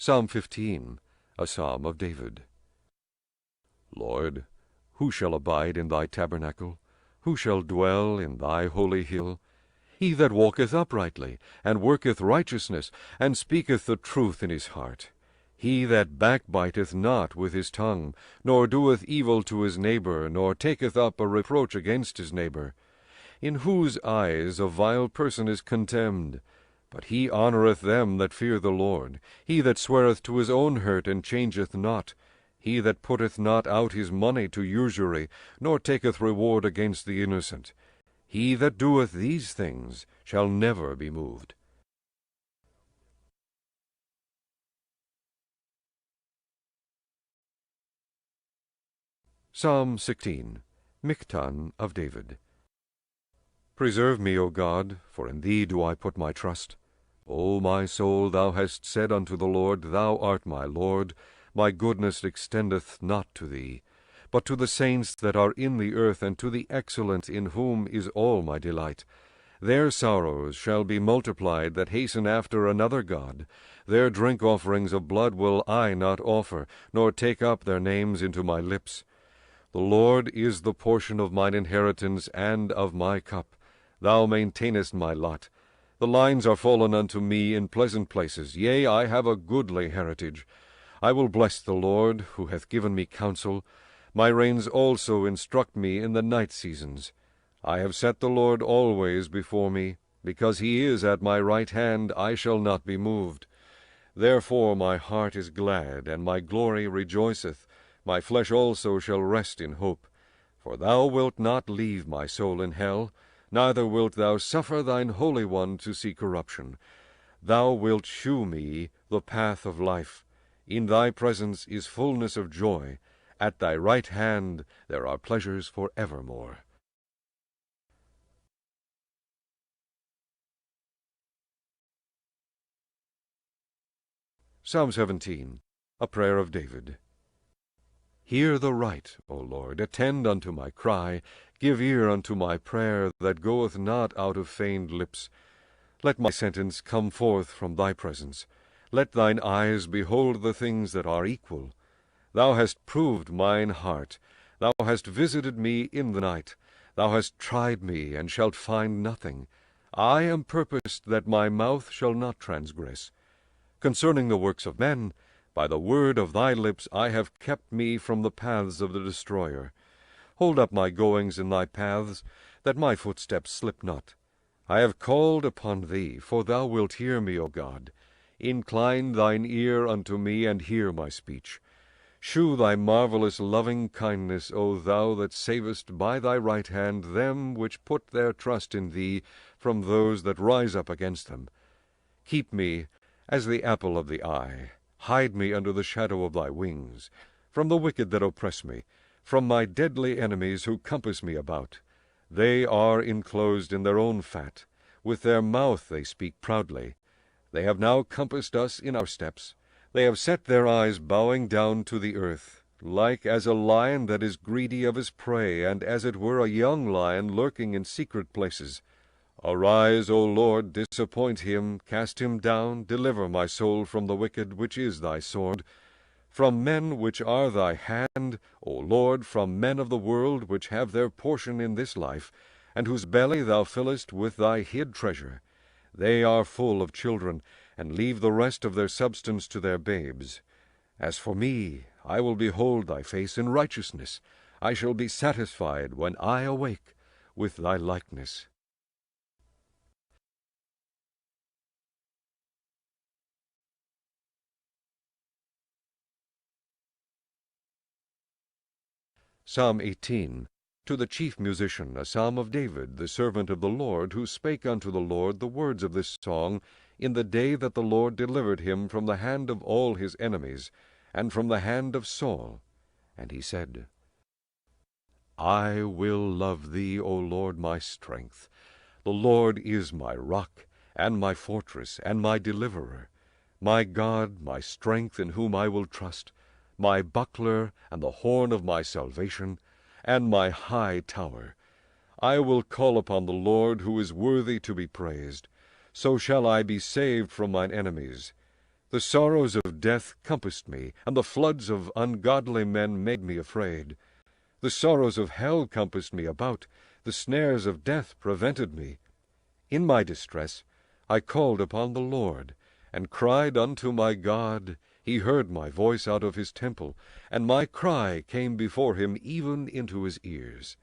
Psalm 15, a psalm of David. Lord, who shall abide in thy tabernacle? Who shall dwell in thy holy hill? He that walketh uprightly, and worketh righteousness, and speaketh the truth in his heart. He that backbiteth not with his tongue, nor doeth evil to his neighbor, nor taketh up a reproach against his neighbor. In whose eyes a vile person is contemned. But he honoureth them that fear the Lord. He that sweareth to his own hurt, and changeth not. He that putteth not out his money to usury, nor taketh reward against the innocent. He that doeth these things shall never be moved. Psalm 16, Miktan of David. Preserve me, O God, for in thee do I put my trust. O my soul, thou hast said unto the Lord, Thou art my Lord. My goodness extendeth not to thee, but to the saints that are in the earth, and to the excellent, in whom is all my delight. Their sorrows shall be multiplied that hasten after another god. Their drink offerings of blood will I not offer, nor take up their names into my lips. The Lord is the portion of mine inheritance and of my cup. Thou maintainest my lot. The lines are fallen unto me in pleasant places. Yea, I have a goodly heritage. I will bless the Lord, who hath given me counsel. My reins also instruct me in the night seasons. I have set the Lord always before me. Because he is at my right hand, I shall not be moved. Therefore my heart is glad, and my glory rejoiceth. My flesh also shall rest in hope. For thou wilt not leave my soul in hell, neither wilt thou suffer thine Holy One to see corruption. Thou wilt shew me the path of life. In thy presence is fullness of joy. At thy right hand there are pleasures for evermore. Psalm 17, a prayer of David. Hear the right, O Lord, attend unto my cry. Give ear unto my prayer, that goeth not out of feigned lips. Let my sentence come forth from thy presence. Let thine eyes behold the things that are equal. Thou hast proved mine heart. Thou hast visited me in the night. Thou hast tried me, and shalt find nothing. I am purposed that my mouth shall not transgress. Concerning the works of men, by the word of thy lips I have kept me from the paths of the destroyer. Hold up my goings in thy paths, that my footsteps slip not. I have called upon thee, for thou wilt hear me, O God. Incline thine ear unto me, and hear my speech. Shew thy marvelous loving kindness, O thou that savest by thy right hand them which put their trust in thee from those that rise up against them. Keep me as the apple of the eye. Hide me under the shadow of thy wings, from the wicked that oppress me, from my deadly enemies who compass me about. They are enclosed in their own fat. With their mouth they speak proudly. They have now compassed us in our steps. They have set their eyes bowing down to the earth, like as a lion that is greedy of his prey, and as it were a young lion lurking in secret places. Arise, O Lord, disappoint him, cast him down, deliver my soul from the wicked, which is thy sword. From men which are thy hand, O Lord, from men of the world, which have their portion in this life, and whose belly thou fillest with thy hid treasure. They are full of children, and leave the rest of their substance to their babes. As for me, I will behold thy face in righteousness. I shall be satisfied when I awake with thy likeness. Psalm 18, to the chief musician, a psalm of David, the servant of the Lord, who spake unto the Lord the words of this song in the day that the Lord delivered him from the hand of all his enemies, and from the hand of Saul. And he said, I will love thee, O Lord, my strength. The Lord is my rock, and my fortress, and my deliverer, my God, my strength, in whom I will trust, my buckler, and the horn of my salvation, and my high tower. I will call upon the Lord, who is worthy to be praised. So shall I be saved from mine enemies. The sorrows of death compassed me, and the floods of ungodly men made me afraid. The sorrows of hell compassed me about, the snares of death prevented me. In my distress I called upon the Lord, and cried unto my God. He heard my voice out of his temple, and my cry came before him even into his ears.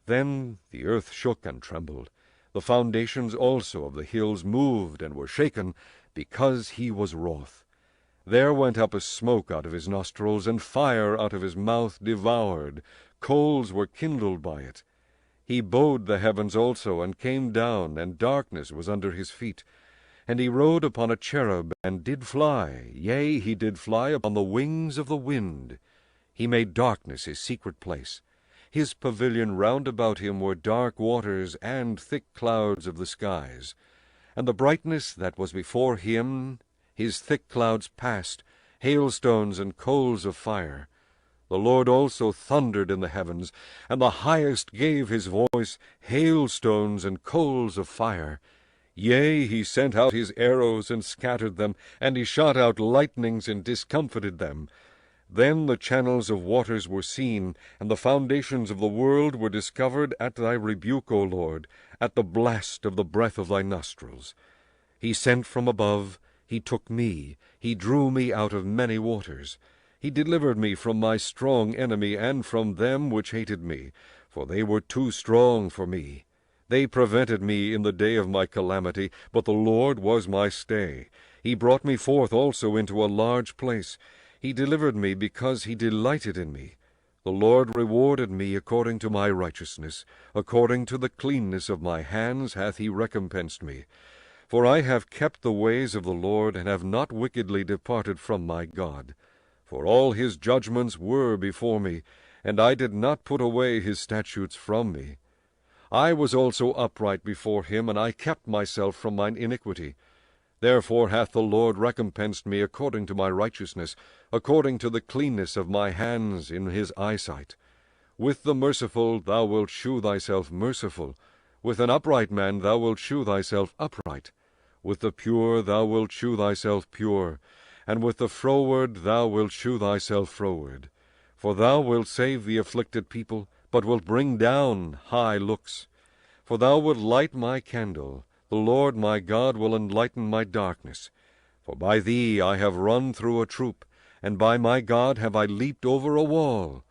Then the earth shook and trembled. The foundations also of the hills moved and were shaken, because he was wroth. There went up a smoke out of his nostrils, and fire out of his mouth devoured. Coals were kindled by it. He bowed the heavens also, and came down, and darkness was under his feet. And he rode upon a cherub, and did fly, yea, he did fly upon the wings of the wind. He made darkness his secret place. His pavilion round about him were dark waters, and thick clouds of the skies. And the brightness that was before him, his thick clouds passed, hailstones and coals of fire. The Lord also thundered in the heavens, and the highest gave his voice, hailstones and coals of fire. Yea, he sent out his arrows and scattered them, and he shot out lightnings and discomfited them. Then the channels of waters were seen, and the foundations of the world were discovered at thy rebuke, O Lord, at the blast of the breath of thy nostrils. He sent from above, he took me, he drew me out of many waters. He delivered me from my strong enemy, and from them which hated me, for they were too strong for me. They prevented me in the day of my calamity, but the Lord was my stay. He brought me forth also into a large place. He delivered me because he delighted in me. The Lord rewarded me according to my righteousness. According to the cleanness of my hands hath he recompensed me. For I have kept the ways of the Lord, and have not wickedly departed from my God. For all his judgments were before me, and I did not put away his statutes from me. I was also upright before him, and I kept myself from mine iniquity. Therefore hath the Lord recompensed me according to my righteousness, according to the cleanness of my hands in his eyesight. With the merciful thou wilt shew thyself merciful. With an upright man thou wilt shew thyself upright. With the pure thou wilt shew thyself pure. And with the froward thou wilt shew thyself froward. For thou wilt save the afflicted people, but wilt bring down high looks. For thou wilt light my candle. The Lord my God will enlighten my darkness. For by thee I have run through a troop, and by my God have I leaped over a wall.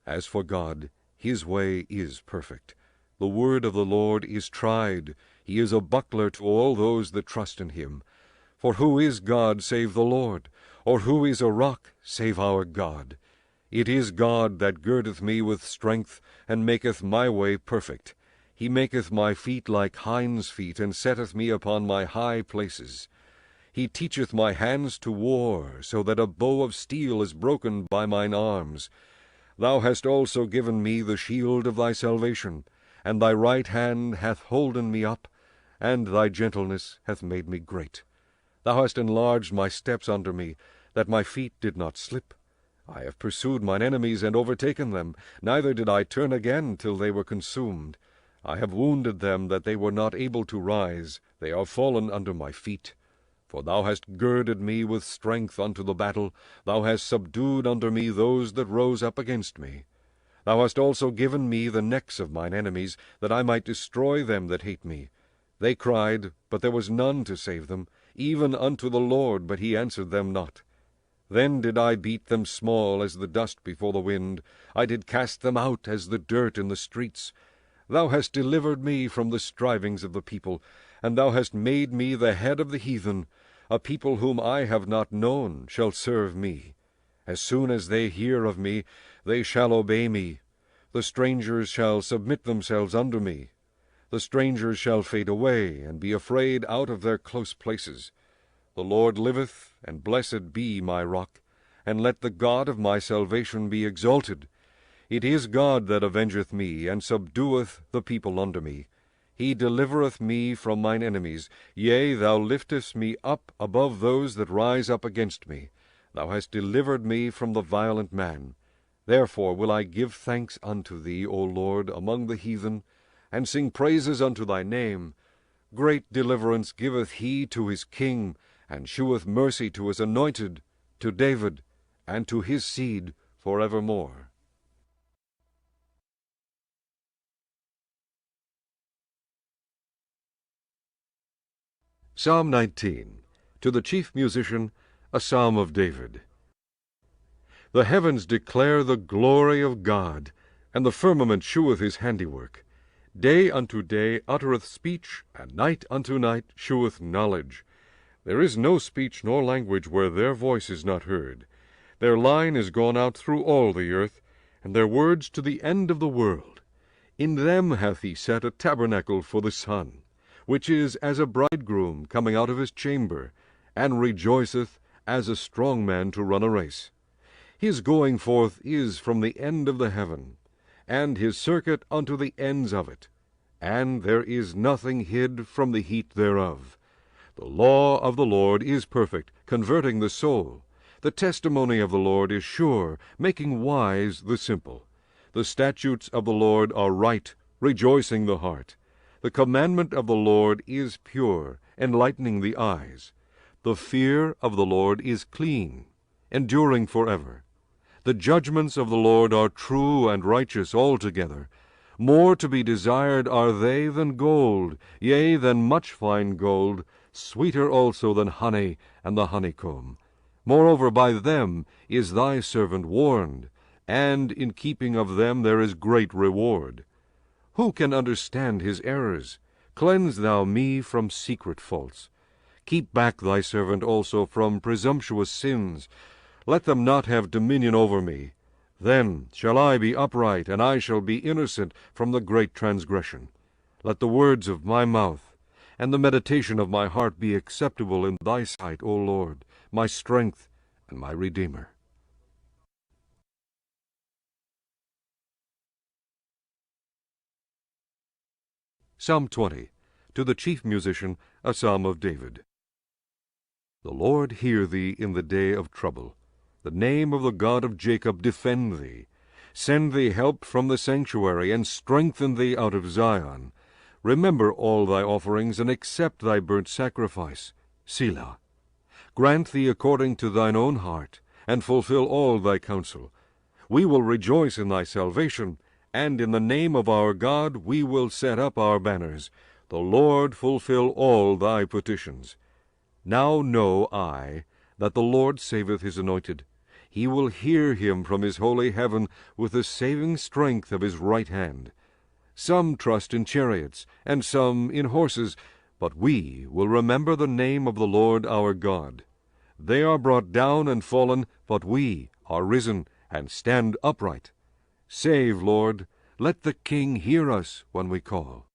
As for God, his way is perfect. The word of the Lord is tried. He is a buckler to all those that trust in him. For who is God save the Lord? Or who is a rock save our God? It is God that girdeth me with strength, and maketh my way perfect. He maketh my feet like hinds' feet, and setteth me upon my high places. He teacheth my hands to war, so that a bow of steel is broken by mine arms. Thou hast also given me the shield of thy salvation, and thy right hand hath holden me up, and thy gentleness hath made me great. Thou hast enlarged my steps under me, that my feet did not slip. I have pursued mine enemies and overtaken them, neither did I turn again till they were consumed. I have wounded them that they were not able to rise. They are fallen under my feet. For thou hast girded me with strength unto the battle. Thou hast subdued under me those that rose up against me. Thou hast also given me the necks of mine enemies, that I might destroy them that hate me. They cried, but there was none to save them, even unto the Lord, but he answered them not. Then did I beat them small as the dust before the wind. I did cast them out as the dirt in the streets. Thou hast delivered me from the strivings of the people, and thou hast made me the head of the heathen. A people whom I have not known shall serve me. As soon as they hear of me, they shall obey me. The strangers shall submit themselves under me. The strangers shall fade away, and be afraid out of their close places. The Lord liveth, and blessed be my rock, and let the God of my salvation be exalted. It is God that avengeth me, and subdueth the people under me. He delivereth me from mine enemies. Yea, thou liftest me up above those that rise up against me. Thou hast delivered me from the violent man. Therefore will I give thanks unto thee, O Lord, among the heathen, and sing praises unto thy name. Great deliverance giveth he to his king, and sheweth mercy to his anointed, to David, and to his seed forevermore. Psalm 19. To the chief musician, a psalm of David. The heavens declare the glory of God, and the firmament sheweth his handiwork. Day unto day uttereth speech, and night unto night sheweth knowledge. There is no speech nor language where their voice is not heard. Their line is gone out through all the earth, and their words to the end of the world. In them hath he set a tabernacle for the sun, which is as a bridegroom coming out of his chamber, and rejoiceth as a strong man to run a race. His going forth is from the end of the heaven, and his circuit unto the ends of it, and there is nothing hid from the heat thereof. The law of the Lord is perfect, converting the soul. The testimony of the Lord is sure, making wise the simple. The statutes of the Lord are right, rejoicing the heart. The commandment of the Lord is pure, enlightening the eyes. The fear of the Lord is clean, enduring forever. The judgments of the Lord are true and righteous altogether. More to be desired are they than gold, yea, than much fine gold, sweeter also than honey and the honeycomb. Moreover, by them is thy servant warned, and in keeping of them there is great reward. Who can understand his errors? Cleanse thou me from secret faults. Keep back thy servant also from presumptuous sins. Let them not have dominion over me. Then shall I be upright, and I shall be innocent from the great transgression. Let the words of my mouth and the meditation of my heart be acceptable in thy sight, O Lord, my strength and my Redeemer. Psalm 20. To the chief musician, a psalm of David. The Lord hear thee in the day of trouble. The name of the God of Jacob defend thee. Send thee help from the sanctuary, and strengthen thee out of Zion. Remember all thy offerings, and accept thy burnt sacrifice. Selah. Grant thee according to thine own heart, and fulfill all thy counsel. We will rejoice in thy salvation, and in the name of our God we will set up our banners. The Lord fulfill all thy petitions. Now know I that the Lord saveth his anointed. He will hear him from his holy heaven with the saving strength of his right hand. Some trust in chariots, and some in horses, but we will remember the name of the Lord our God. They are brought down and fallen, but we are risen and stand upright. Save, Lord, let the King hear us when we call.